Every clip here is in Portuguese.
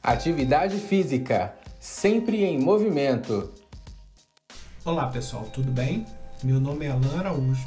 Atividade física, sempre em movimento. Olá pessoal, tudo bem? Meu nome é Alan Araújo,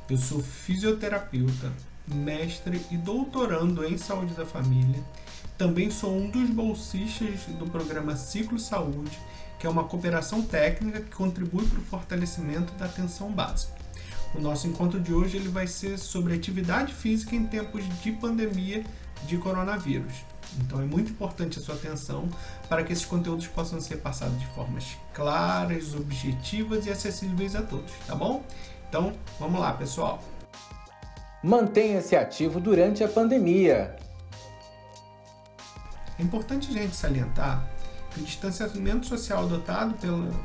eu sou fisioterapeuta, mestre e doutorando em saúde da família. Também sou um dos bolsistas do programa Ciclo Saúde, que é uma cooperação técnica que contribui para o fortalecimento da atenção básica. O nosso encontro de hoje ele vai ser sobre atividade física em tempos de pandemia de coronavírus. Então é muito importante a sua atenção para que esses conteúdos possam ser passados de formas claras, objetivas e acessíveis a todos, tá bom? Então, vamos lá, pessoal! Mantenha-se ativo durante a pandemia. É importante a gente salientar que o distanciamento social adotado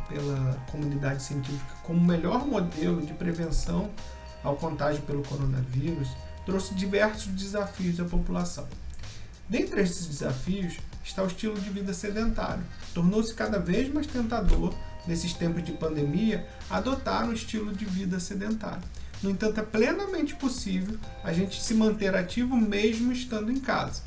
pela comunidade científica como melhor modelo de prevenção ao contágio pelo coronavírus trouxe diversos desafios à população. Dentre esses desafios está o estilo de vida sedentário. Tornou-se cada vez mais tentador, nesses tempos de pandemia, adotar um estilo de vida sedentário. No entanto, é plenamente possível a gente se manter ativo mesmo estando em casa.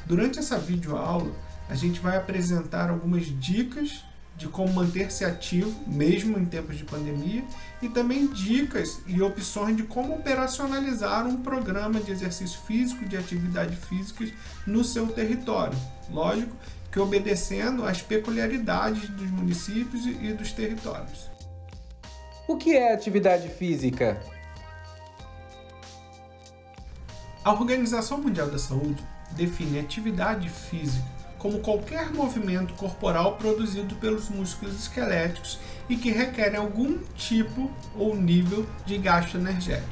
Durante essa videoaula, a gente vai apresentar algumas dicas de como manter-se ativo, mesmo em tempos de pandemia, e também dicas e opções de como operacionalizar um programa de exercício físico, de atividade física no seu território. Lógico que obedecendo às peculiaridades dos municípios e dos territórios. O que é atividade física? A Organização Mundial da Saúde define atividade física como qualquer movimento corporal produzido pelos músculos esqueléticos e que requer algum tipo ou nível de gasto energético.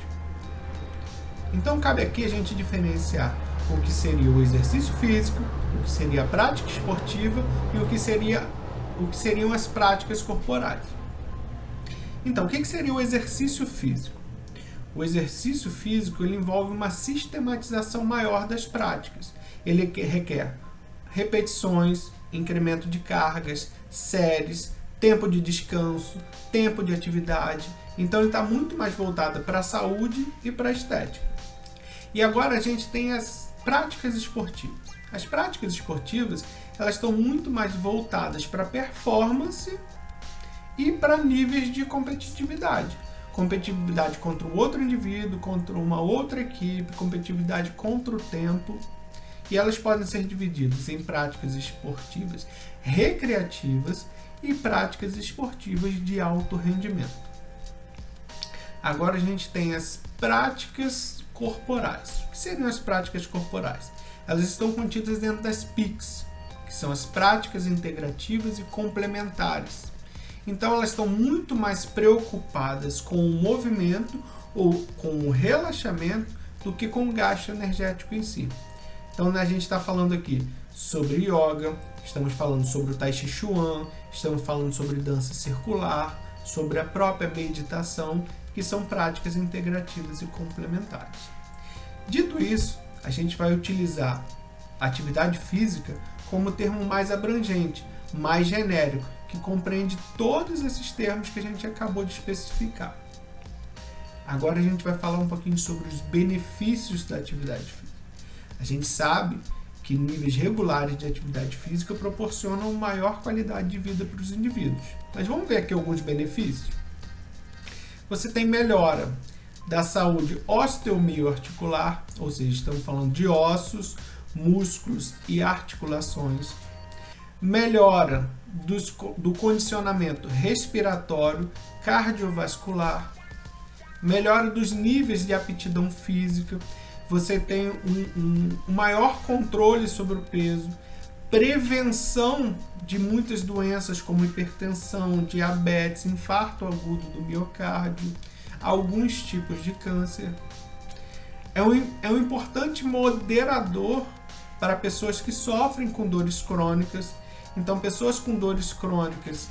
Então cabe aqui a gente diferenciar o que seria o exercício físico, o que seria a prática esportiva e o que seriam as práticas corporais. Então, o que seria o exercício físico? O exercício físico ele envolve uma sistematização maior das práticas. Ele requer repetições, incremento de cargas, séries, tempo de descanso, tempo de atividade. Então ele está muito mais voltado para a saúde e para a estética. E agora a gente tem as práticas esportivas. As práticas esportivas elas estão muito mais voltadas para performance e para níveis de competitividade. Competitividade contra o outro indivíduo, contra uma outra equipe, competitividade contra o tempo. E elas podem ser divididas em práticas esportivas recreativas e práticas esportivas de alto rendimento. Agora a gente tem as práticas corporais. O que seriam as práticas corporais? Elas estão contidas dentro das PICs, que são as práticas integrativas e complementares. Então elas estão muito mais preocupadas com o movimento ou com o relaxamento do que com o gasto energético em si. Então a gente está falando aqui sobre yoga, estamos falando sobre o Tai Chi Chuan, estamos falando sobre dança circular, sobre a própria meditação, que são práticas integrativas e complementares. Dito isso, a gente vai utilizar atividade física como termo mais abrangente, mais genérico, que compreende todos esses termos que a gente acabou de especificar. Agora a gente vai falar um pouquinho sobre os benefícios da atividade física. A gente sabe que níveis regulares de atividade física proporcionam maior qualidade de vida para os indivíduos. Mas vamos ver aqui alguns benefícios. Você tem melhora da saúde osteomioarticular, ou seja, estamos falando de ossos, músculos e articulações. Melhora do condicionamento respiratório, cardiovascular. Melhora dos níveis de aptidão física. Você tem um maior controle sobre o peso, prevenção de muitas doenças como hipertensão, diabetes, infarto agudo do miocárdio, alguns tipos de câncer. É um importante moderador para pessoas que sofrem com dores crônicas. Então, pessoas com dores crônicas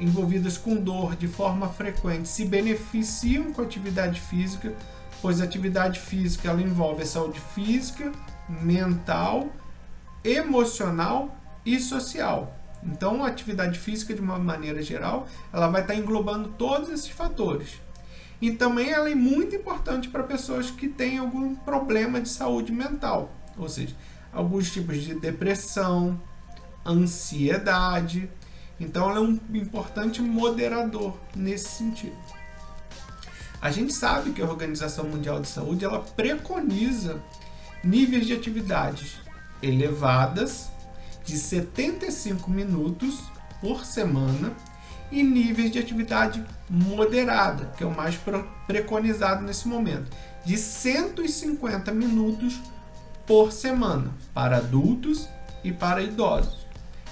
envolvidas com dor de forma frequente se beneficiam com a atividade física, pois a atividade física ela envolve a saúde física, mental, emocional e social. Então, a atividade física, de uma maneira geral, ela vai estar englobando todos esses fatores. E também ela é muito importante para pessoas que têm algum problema de saúde mental. Ou seja, alguns tipos de depressão, ansiedade. Então, ela é um importante moderador nesse sentido. A gente sabe que a Organização Mundial de Saúde ela preconiza níveis de atividades elevadas de 75 minutos por semana e níveis de atividade moderada, que é o mais preconizado nesse momento, de 150 minutos por semana para adultos e para idosos.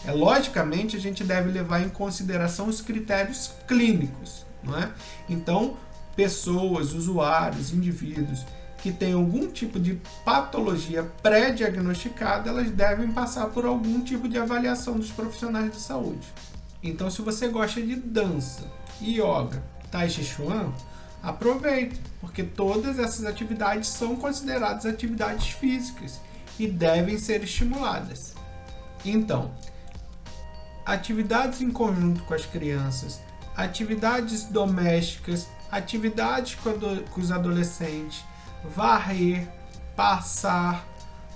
Logicamente, a gente deve levar em consideração os critérios clínicos, não é? Então, pessoas, usuários, indivíduos que têm algum tipo de patologia pré-diagnosticada, elas devem passar por algum tipo de avaliação dos profissionais de saúde. Então, se você gosta de dança, yoga, tai chi chuan, aproveite, porque todas essas atividades são consideradas atividades físicas e devem ser estimuladas. Então, atividades em conjunto com as crianças, atividades domésticas, atividades com os adolescentes, varrer, passar,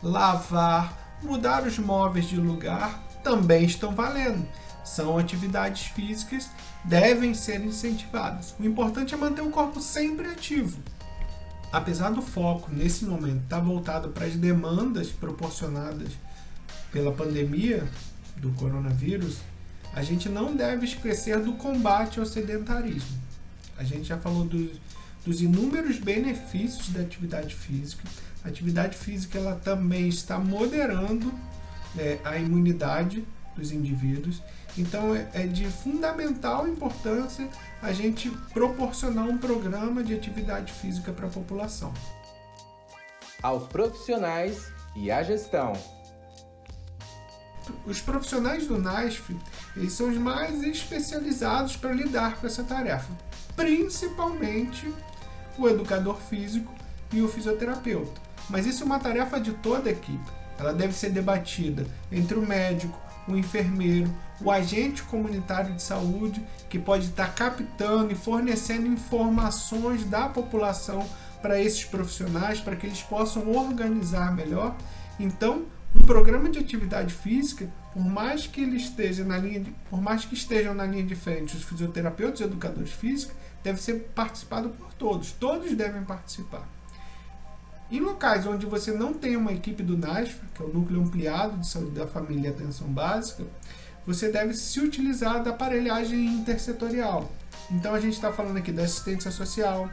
lavar, mudar os móveis de lugar, também estão valendo. São atividades físicas, devem ser incentivadas. O importante é manter o corpo sempre ativo. Apesar do foco, nesse momento, estar voltado para as demandas proporcionadas pela pandemia do coronavírus, a gente não deve esquecer do combate ao sedentarismo. A gente já falou dos inúmeros benefícios da atividade física. A atividade física ela também está moderando a imunidade dos indivíduos. Então é de fundamental importância a gente proporcionar um programa de atividade física para a população. Aos profissionais e à gestão. Os profissionais do NASF, eles são os mais especializados para lidar com essa tarefa, principalmente o educador físico e o fisioterapeuta. Mas isso é uma tarefa de toda a equipe. Ela deve ser debatida entre o médico, o enfermeiro, o agente comunitário de saúde, que pode estar captando e fornecendo informações da população para esses profissionais, para que eles possam organizar melhor. Então, um programa de atividade física, por mais que estejam na linha de frente os fisioterapeutas e educadores físicos, deve ser participado por todos. Todos devem participar. Em locais onde você não tem uma equipe do NASF, que é o Núcleo Ampliado de Saúde da Família e Atenção Básica, você deve se utilizar da aparelhagem intersetorial. Então a gente está falando aqui da assistência social,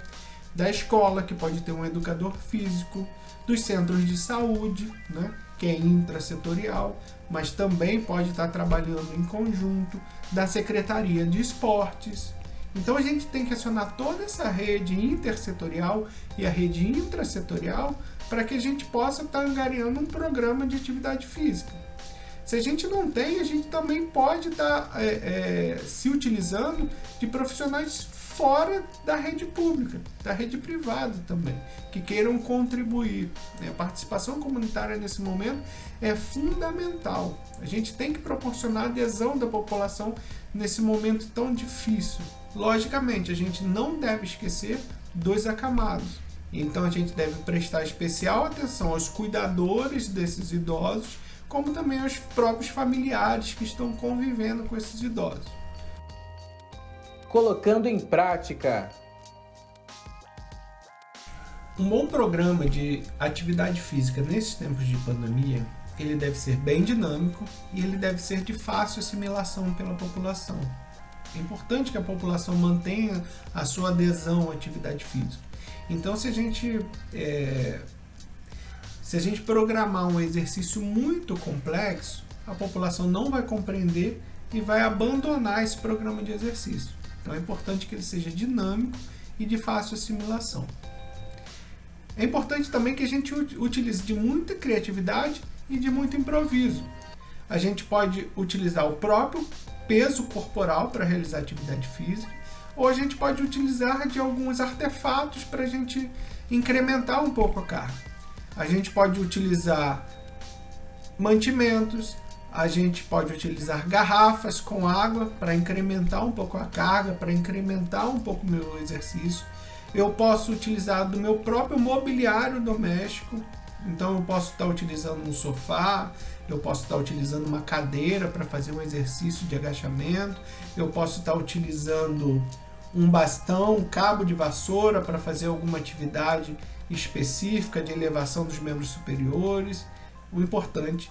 da escola, que pode ter um educador físico, dos centros de saúde, né, que é intrasetorial, mas também pode estar trabalhando em conjunto, da Secretaria de Esportes. Então a gente tem que acionar toda essa rede intersetorial e a rede intrasetorial para que a gente possa estar angariando um programa de atividade física. Se a gente não tem, a gente também pode estar se utilizando de profissionais fora da rede pública, da rede privada também, que queiram contribuir. A participação comunitária nesse momento é fundamental. A gente tem que proporcionar adesão da população nesse momento tão difícil. Logicamente, a gente não deve esquecer dos acamados. Então, a gente deve prestar especial atenção aos cuidadores desses idosos, como também aos próprios familiares que estão convivendo com esses idosos. Colocando em prática. Um bom programa de atividade física nesses tempos de pandemia, ele deve ser bem dinâmico e ele deve ser de fácil assimilação pela população. É importante que a população mantenha a sua adesão à atividade física. Então, se a gente programar um exercício muito complexo, a população não vai compreender e vai abandonar esse programa de exercício. Então, é importante que ele seja dinâmico e de fácil assimilação. É importante também que a gente utilize de muita criatividade e de muito improviso. A gente pode utilizar o próprio peso corporal para realizar atividade física, ou a gente pode utilizar de alguns artefatos para a gente incrementar um pouco a carga. A gente pode utilizar mantimentos, a gente pode utilizar garrafas com água para incrementar um pouco a carga, para incrementar um pouco o meu exercício. Eu posso utilizar do meu próprio mobiliário doméstico Então eu posso estar utilizando um sofá, eu posso estar utilizando uma cadeira para fazer um exercício de agachamento, eu posso estar utilizando um bastão, um cabo de vassoura para fazer alguma atividade específica de elevação dos membros superiores. O importante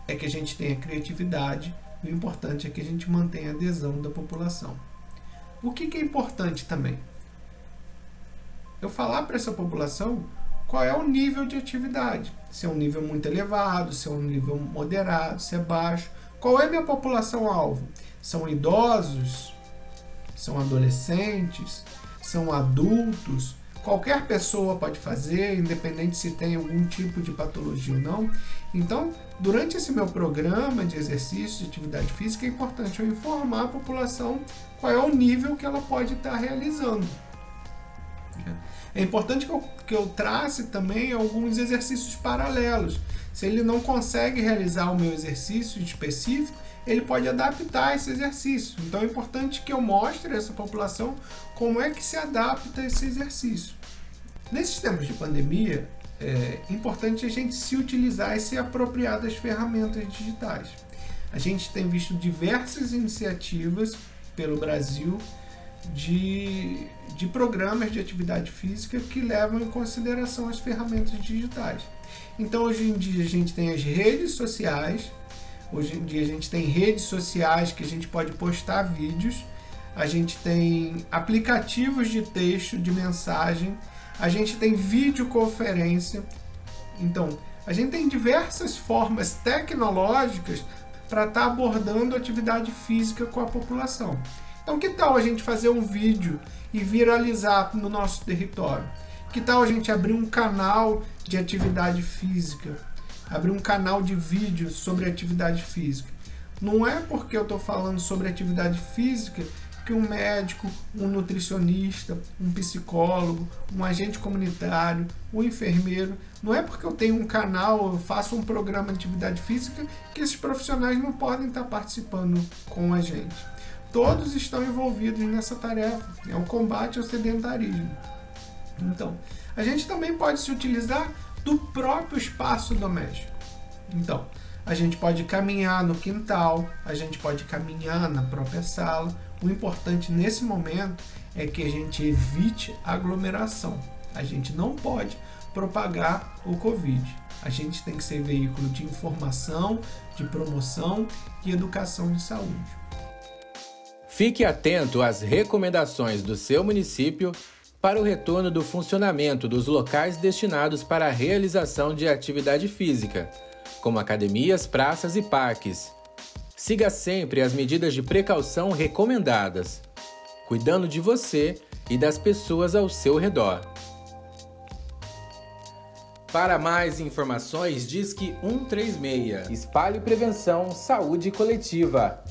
é que a gente tenha criatividade, o importante é que a gente mantenha a adesão da população. O que é importante também? Eu falar para essa população qual é o nível de atividade. Se é um nível muito elevado, se é um nível moderado, se é baixo. Qual é a minha população-alvo? São idosos? São adolescentes? São adultos? Qualquer pessoa pode fazer, independente se tem algum tipo de patologia ou não. Então, durante esse meu programa de exercício, de atividade física, é importante eu informar a população qual é o nível que ela pode estar realizando. É importante que eu trace também alguns exercícios paralelos. Se ele não consegue realizar o meu exercício específico, ele pode adaptar esse exercício. Então é importante que eu mostre a essa população como é que se adapta esse exercício. Nesses tempos de pandemia, é importante a gente se utilizar e se apropriar das ferramentas digitais. A gente tem visto diversas iniciativas pelo Brasil de programas de atividade física que levam em consideração as ferramentas digitais. Então, hoje em dia, a gente tem as redes sociais. Hoje em dia, a gente tem redes sociais que a gente pode postar vídeos. A gente tem aplicativos de texto, de mensagem. A gente tem videoconferência. Então, a gente tem diversas formas tecnológicas para estar abordando atividade física com a população. Então, que tal a gente fazer um vídeo e viralizar no nosso território? Que tal a gente abrir um canal de atividade física? Abrir um canal de vídeo sobre atividade física? Não é porque eu estou falando sobre atividade física que um médico, um nutricionista, um psicólogo, um agente comunitário, um enfermeiro, não é porque eu tenho um canal, eu faço um programa de atividade física que esses profissionais não podem estar participando com a gente. Todos estão envolvidos nessa tarefa, é o combate ao sedentarismo. Então, a gente também pode se utilizar do próprio espaço doméstico. Então, a gente pode caminhar no quintal, a gente pode caminhar na própria sala. O importante nesse momento é que a gente evite aglomeração. A gente não pode propagar o Covid. A gente tem que ser veículo de informação, de promoção e educação de saúde. Fique atento às recomendações do seu município para o retorno do funcionamento dos locais destinados para a realização de atividade física, como academias, praças e parques. Siga sempre as medidas de precaução recomendadas, cuidando de você e das pessoas ao seu redor. Para mais informações, Disque 136. Espalhe Prevenção Saúde Coletiva.